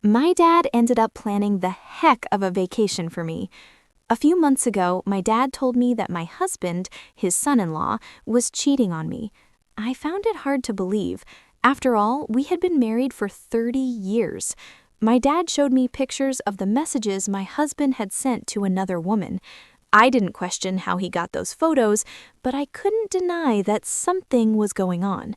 My dad ended up planning the heck of a vacation for me. A few months ago, my dad told me that my husband, his son-in-law, was cheating on me. I found it hard to believe. After all, we had been married for 30 years. My dad showed me pictures of the messages my husband had sent to another woman. I didn't question how he got those photos, but I couldn't deny that something was going on.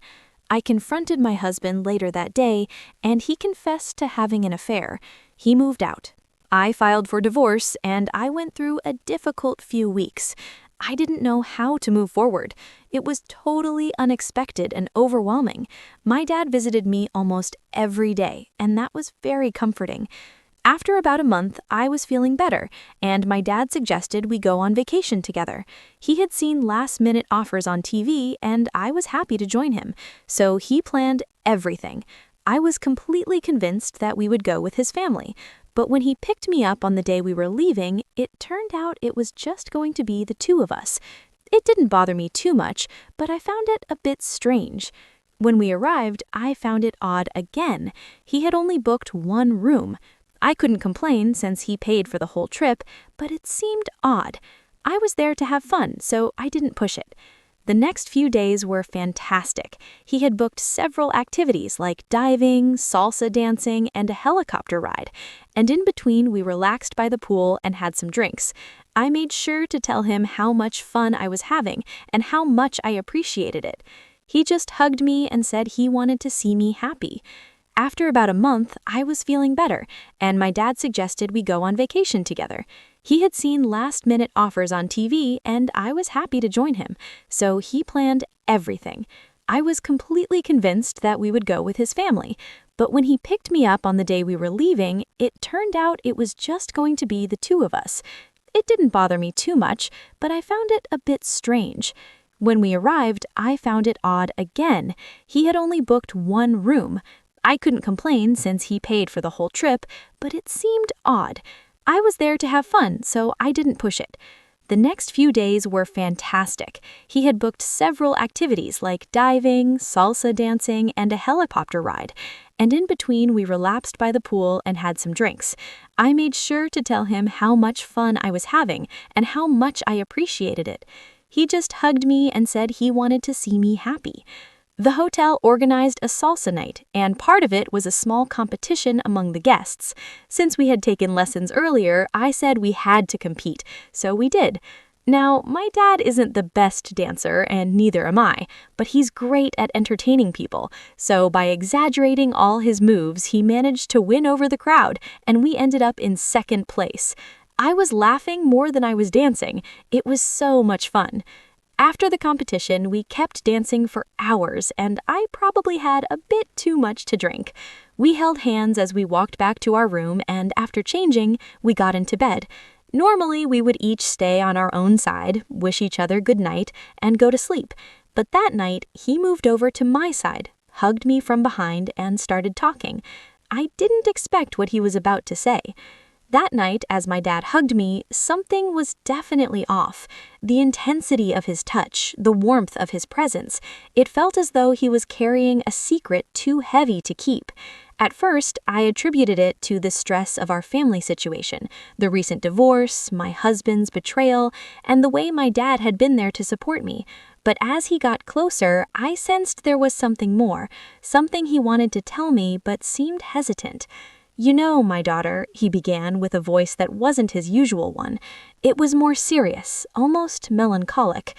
I confronted my husband later that day, and he confessed to having an affair. He moved out. I filed for divorce, and I went through a difficult few weeks. I didn't know how to move forward. It was totally unexpected and overwhelming. My dad visited me almost every day, and that was very comforting. After about a month, I was feeling better, and my dad suggested we go on vacation together. He had seen last-minute offers on TV, and I was happy to join him, so he planned everything. I was completely convinced that we would go with his family, but when he picked me up on the day we were leaving, it turned out it was just going to be the two of us. It didn't bother me too much, but I found it a bit strange. When we arrived, I found it odd again. He had only booked one room. I couldn't complain since he paid for the whole trip, but it seemed odd. I was there to have fun, so I didn't push it. The next few days were fantastic. He had booked several activities like diving, salsa dancing, and a helicopter ride. And in between, we relaxed by the pool and had some drinks. I made sure to tell him how much fun I was having and how much I appreciated it. He just hugged me and said he wanted to see me happy. After about a month, I was feeling better, and my dad suggested we go on vacation together. He had seen last-minute offers on TV, and I was happy to join him, so he planned everything. I was completely convinced that we would go with his family, but when he picked me up on the day we were leaving, it turned out it was just going to be the two of us. It didn't bother me too much, but I found it a bit strange. When we arrived, I found it odd again. He had only booked one room. I couldn't complain since he paid for the whole trip, but it seemed odd. I was there to have fun, so I didn't push it. The next few days were fantastic. He had booked several activities like diving, salsa dancing, and a helicopter ride. And in between, we relaxed by the pool and had some drinks. I made sure to tell him how much fun I was having and how much I appreciated it. He just hugged me and said he wanted to see me happy. The hotel organized a salsa night, and part of it was a small competition among the guests. Since we had taken lessons earlier, I said we had to compete, so we did. Now, my dad isn't the best dancer, and neither am I, but he's great at entertaining people, so by exaggerating all his moves, he managed to win over the crowd, and we ended up in second place. I was laughing more than I was dancing. It was so much fun. After the competition, we kept dancing for hours, and I probably had a bit too much to drink. We held hands as we walked back to our room, and after changing, we got into bed. Normally, we would each stay on our own side, wish each other good night, and go to sleep. But that night, he moved over to my side, hugged me from behind, and started talking. I didn't expect what he was about to say. That night, as my dad hugged me, something was definitely off. The intensity of his touch, the warmth of his presence, it felt as though he was carrying a secret too heavy to keep. At first, I attributed it to the stress of our family situation, the recent divorce, my husband's betrayal, and the way my dad had been there to support me. But as he got closer, I sensed there was something more, something he wanted to tell me but seemed hesitant. "You know, my daughter," he began with a voice that wasn't his usual one. It was more serious, almost melancholic.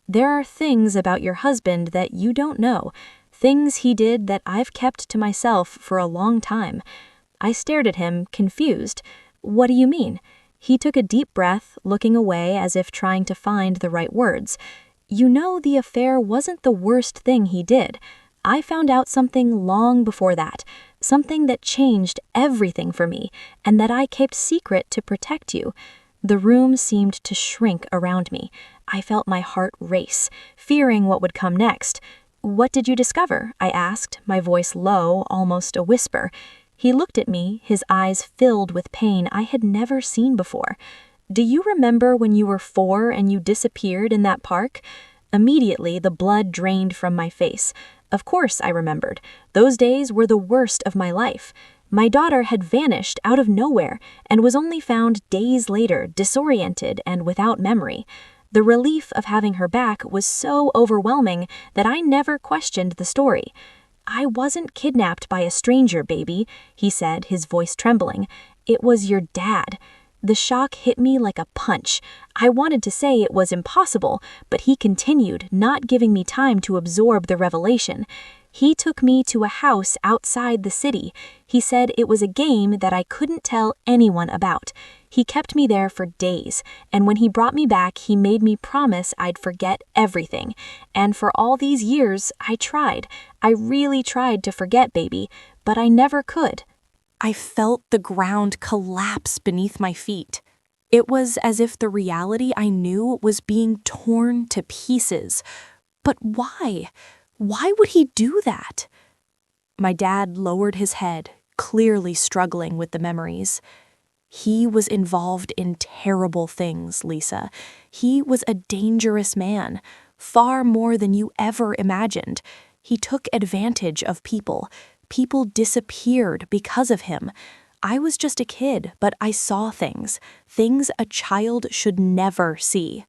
"There are things about your husband that you don't know, things he did that I've kept to myself for a long time." I stared at him, confused. "What do you mean?" He took a deep breath, looking away as if trying to find the right words. "You know, the affair wasn't the worst thing he did. I found out something long before that, something that changed everything for me, and that I kept secret to protect you." The room seemed to shrink around me. I felt my heart race, fearing what would come next. "What did you discover?" I asked, my voice low, almost a whisper. He looked at me, his eyes filled with pain I had never seen before. "Do you remember when you were 4 and you disappeared in that park?" Immediately, the blood drained from my face. Of course I remembered. Those days were the worst of my life. My daughter had vanished out of nowhere and was only found days later, disoriented and without memory. The relief of having her back was so overwhelming that I never questioned the story. "I wasn't kidnapped by a stranger, baby," he said, his voice trembling. "It was your dad." The shock hit me like a punch. I wanted to say it was impossible, but he continued, not giving me time to absorb the revelation. He took me to a house outside the city. He said it was a game that I couldn't tell anyone about. He kept me there for days, and when he brought me back, he made me promise I'd forget everything. And for all these years, I tried. I really tried to forget, baby, but I never could. I felt the ground collapse beneath my feet. It was as if the reality I knew was being torn to pieces. But why? Why would he do that? My dad lowered his head, clearly struggling with the memories. He was involved in terrible things, Lisa. He was a dangerous man, far more than you ever imagined. He took advantage of people. People disappeared because of him. I was just a kid, but I saw things a child should never see.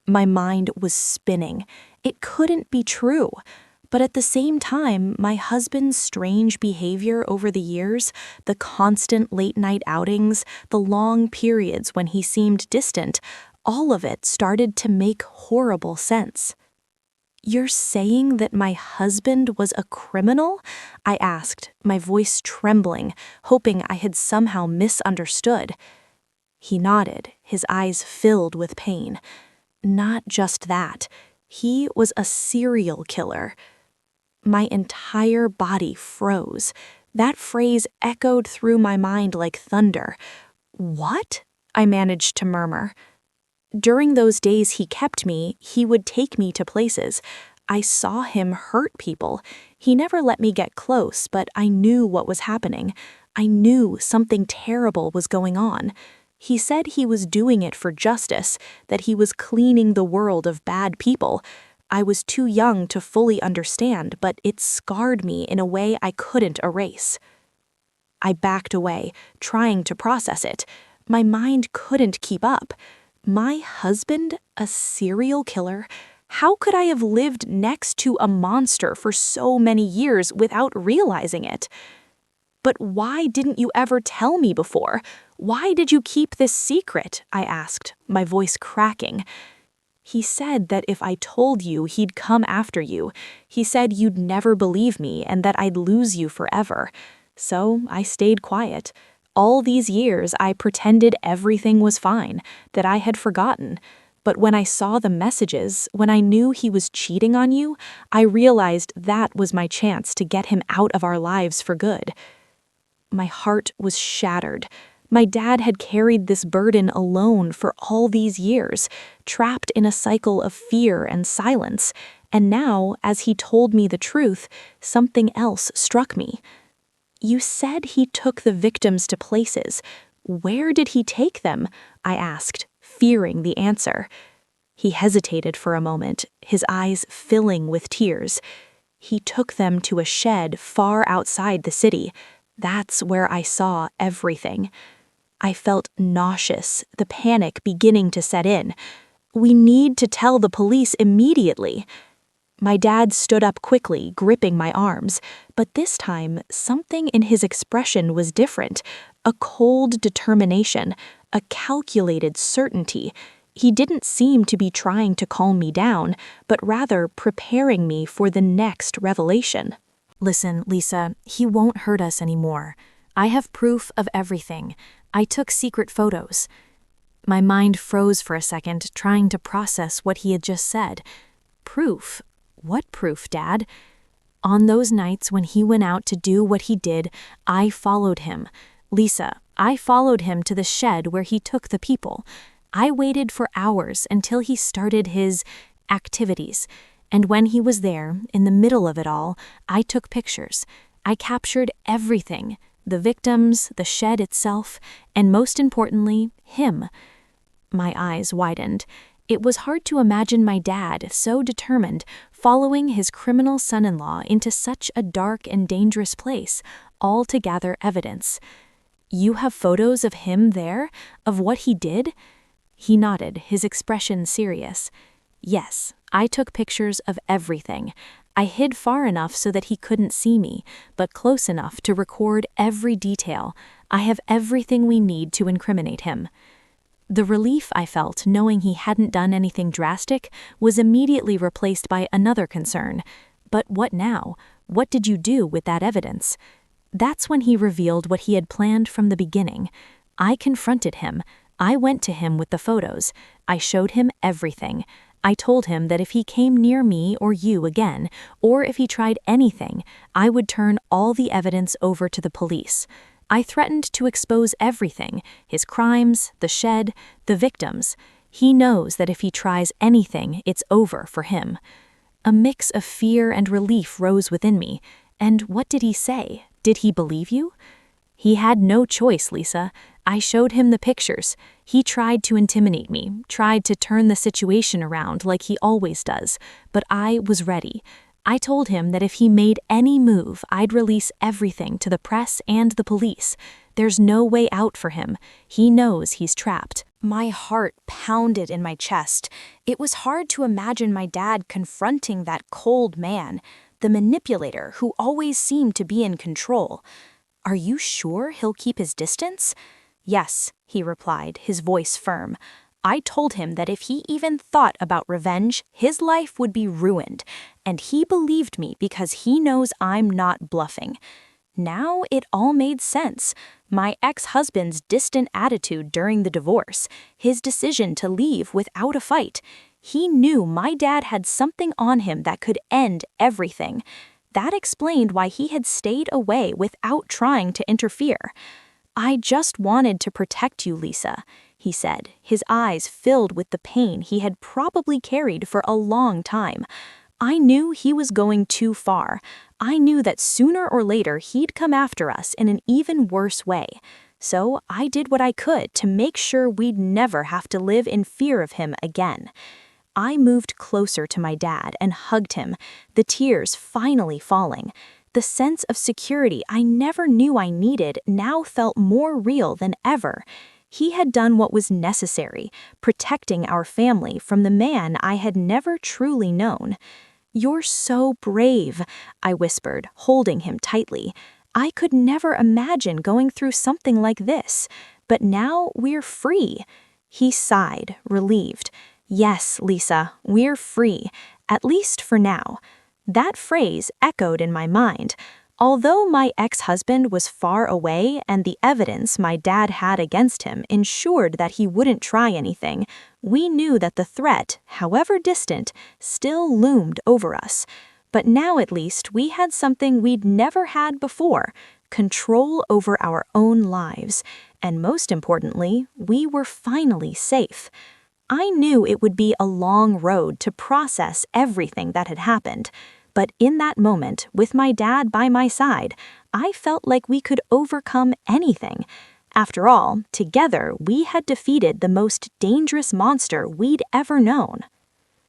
My mind was spinning. It couldn't be true. But at the same time, my husband's strange behavior over the years, the constant late-night outings, the long periods when he seemed distant, all of it started to make horrible sense. "You're saying that my husband was a criminal?" I asked, my voice trembling, hoping I had somehow misunderstood. He nodded, his eyes filled with pain. "Not just that. He was a serial killer." My entire body froze. That phrase echoed through my mind like thunder. "What?" I managed to murmur. During those days he kept me, he would take me to places. I saw him hurt people. He never let me get close, but I knew what was happening. I knew something terrible was going on. He said he was doing it for justice, that he was cleaning the world of bad people. I was too young to fully understand, but it scarred me in a way I couldn't erase. I backed away, trying to process it. My mind couldn't keep up. My husband, a serial killer? How could I have lived next to a monster for so many years without realizing it? "But why didn't you ever tell me before? Why did you keep this secret?" I asked, my voice cracking. "He said that if I told you, he'd come after you. He said you'd never believe me and that I'd lose you forever. So I stayed quiet. All these years, I pretended everything was fine, that I had forgotten. But when I saw the messages, when I knew he was cheating on you, I realized that was my chance to get him out of our lives for good." My heart was shattered. My dad had carried this burden alone for all these years, trapped in a cycle of fear and silence. And now, as he told me the truth, something else struck me. "You said he took the victims to places. Where did he take them?" I asked, fearing the answer. He hesitated for a moment, his eyes filling with tears. "He took them to a shed far outside the city. That's where I saw everything." I felt nauseous, the panic beginning to set in. "We need to tell the police immediately." My dad stood up quickly, gripping my arms, but this time, something in his expression was different. A cold determination, a calculated certainty. He didn't seem to be trying to calm me down, but rather preparing me for the next revelation. "Listen, Lisa, he won't hurt us anymore. I have proof of everything. I took secret photos." My mind froze for a second, trying to process what he had just said. "Proof? What proof, Dad?" "On those nights when he went out to do what he did, I followed him. Lisa, I followed him to the shed where he took the people. I waited for hours until he started his activities. And when he was there, in the middle of it all, I took pictures. I captured everything, the victims, the shed itself, and most importantly, him." My eyes widened. It was hard to imagine my dad, so determined, following his criminal son-in-law into such a dark and dangerous place, all to gather evidence. "You have photos of him there? Of what he did?" He nodded, his expression serious. "Yes, I took pictures of everything. I hid far enough so that he couldn't see me, but close enough to record every detail. I have everything we need to incriminate him." The relief I felt knowing he hadn't done anything drastic was immediately replaced by another concern. But what now? What did you do with that evidence? That's when he revealed what he had planned from the beginning. I confronted him. I went to him with the photos. I showed him everything. I told him that if he came near me or you again, or if he tried anything, I would turn all the evidence over to the police. I threatened to expose everything, his crimes, the shed, the victims. He knows that if he tries anything, it's over for him. A mix of fear and relief rose within me. And what did he say? Did he believe you? He had no choice, Lisa. I showed him the pictures. He tried to intimidate me, tried to turn the situation around like he always does, but I was ready. I told him that if he made any move, I'd release everything to the press and the police. There's no way out for him. He knows he's trapped. My heart pounded in my chest. It was hard to imagine my dad confronting that cold man, the manipulator who always seemed to be in control. "Are you sure he'll keep his distance?" "Yes," he replied, his voice firm. "I told him that if he even thought about revenge, his life would be ruined, and he believed me because he knows I'm not bluffing." Now it all made sense. My ex-husband's distant attitude during the divorce, his decision to leave without a fight. He knew my dad had something on him that could end everything. That explained why he had stayed away without trying to interfere. "I just wanted to protect you, Lisa," he said, his eyes filled with the pain he had probably carried for a long time. "I knew he was going too far. I knew that sooner or later he'd come after us in an even worse way. So I did what I could to make sure we'd never have to live in fear of him again." I moved closer to my dad and hugged him, the tears finally falling. The sense of security I never knew I needed now felt more real than ever. He had done what was necessary, protecting our family from the man I had never truly known. "You're so brave," I whispered, holding him tightly. "I could never imagine going through something like this, but now we're free." He sighed, relieved. "Yes, Lisa, we're free, at least for now." That phrase echoed in my mind. Although my ex-husband was far away and the evidence my dad had against him ensured that he wouldn't try anything, we knew that the threat, however distant, still loomed over us. But now at least we had something we'd never had before: control over our own lives. And most importantly, we were finally safe. I knew it would be a long road to process everything that had happened. But in that moment, with my dad by my side, I felt like we could overcome anything. After all, together we had defeated the most dangerous monster we'd ever known.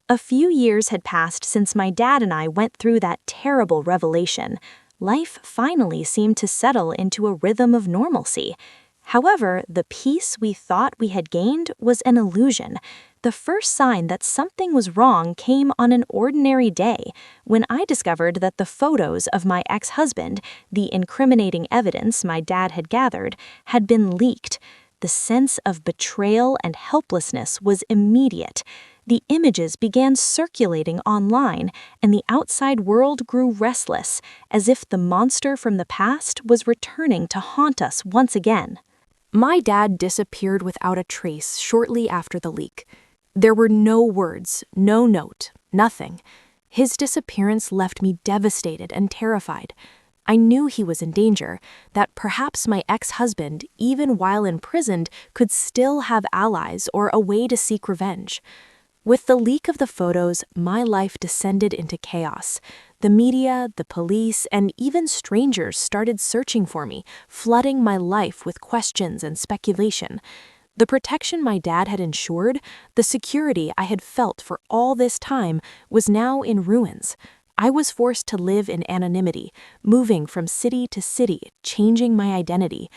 A few years had passed since my dad and I went through that terrible revelation. Life finally seemed to settle into a rhythm of normalcy. However, the peace we thought we had gained was an illusion. The first sign that something was wrong came on an ordinary day, when I discovered that the photos of my ex-husband, the incriminating evidence my dad had gathered, had been leaked. The sense of betrayal and helplessness was immediate. The images began circulating online, and the outside world grew restless, as if the monster from the past was returning to haunt us once again. My dad disappeared without a trace shortly after the leak. There were no words, no note, nothing. His disappearance left me devastated and terrified. I knew he was in danger, that perhaps my ex-husband, even while imprisoned, could still have allies or a way to seek revenge. With the leak of the photos, my life descended into chaos. The media, the police, and even strangers started searching for me, flooding my life with questions and speculation. The protection my dad had ensured, the security I had felt for all this time, was now in ruins. I was forced to live in anonymity, moving from city to city, changing my identity.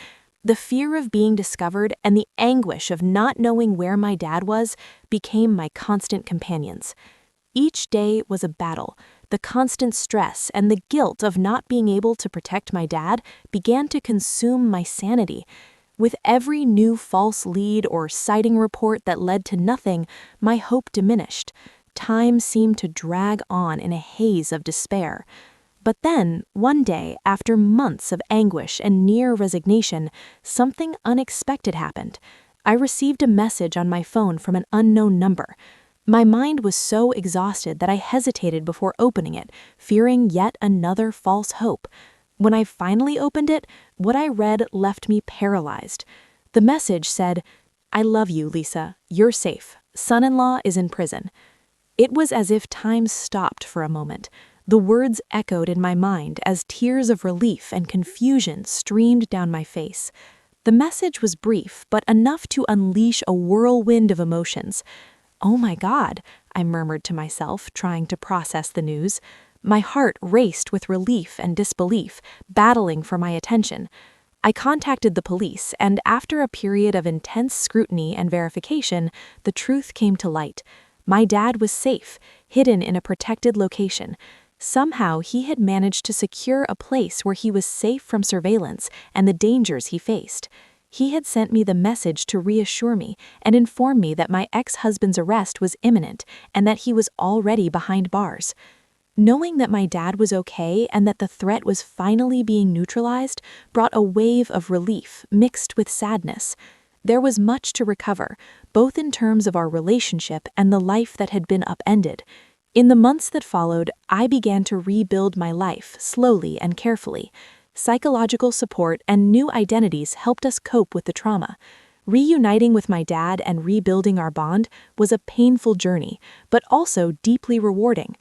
The fear of being discovered and the anguish of not knowing where my dad was became my constant companions. Each day was a battle. The constant stress and the guilt of not being able to protect my dad began to consume my sanity. With every new false lead or sighting report that led to nothing, my hope diminished. Time seemed to drag on in a haze of despair. But then, one day, after months of anguish and near resignation, something unexpected happened. I received a message on my phone from an unknown number. My mind was so exhausted that I hesitated before opening it, fearing yet another false hope. When I finally opened it, what I read left me paralyzed. The message said, "I love you, Lisa. You're safe. Son-in-law is in prison." It was as if time stopped for a moment. The words echoed in my mind as tears of relief and confusion streamed down my face. The message was brief, but enough to unleash a whirlwind of emotions. "Oh my God," I murmured to myself, trying to process the news. My heart raced with relief and disbelief, battling for my attention. I contacted the police, and after a period of intense scrutiny and verification, the truth came to light. My dad was safe, hidden in a protected location. Somehow he had managed to secure a place where he was safe from surveillance and the dangers he faced. He had sent me the message to reassure me and inform me that my ex-husband's arrest was imminent and that he was already behind bars. Knowing that my dad was okay and that the threat was finally being neutralized brought a wave of relief mixed with sadness. There was much to recover, both in terms of our relationship and the life that had been upended. In the months that followed, I began to rebuild my life slowly and carefully. Psychological support and new identities helped us cope with the trauma. Reuniting with my dad and rebuilding our bond was a painful journey, but also deeply rewarding.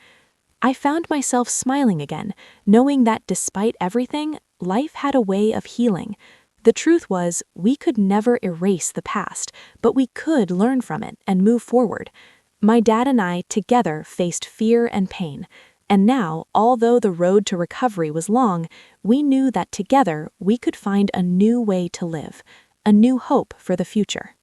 I found myself smiling again, knowing that despite everything, life had a way of healing. The truth was, we could never erase the past, but we could learn from it and move forward. My dad and I together faced fear and pain, and now, although the road to recovery was long, we knew that together we could find a new way to live, a new hope for the future.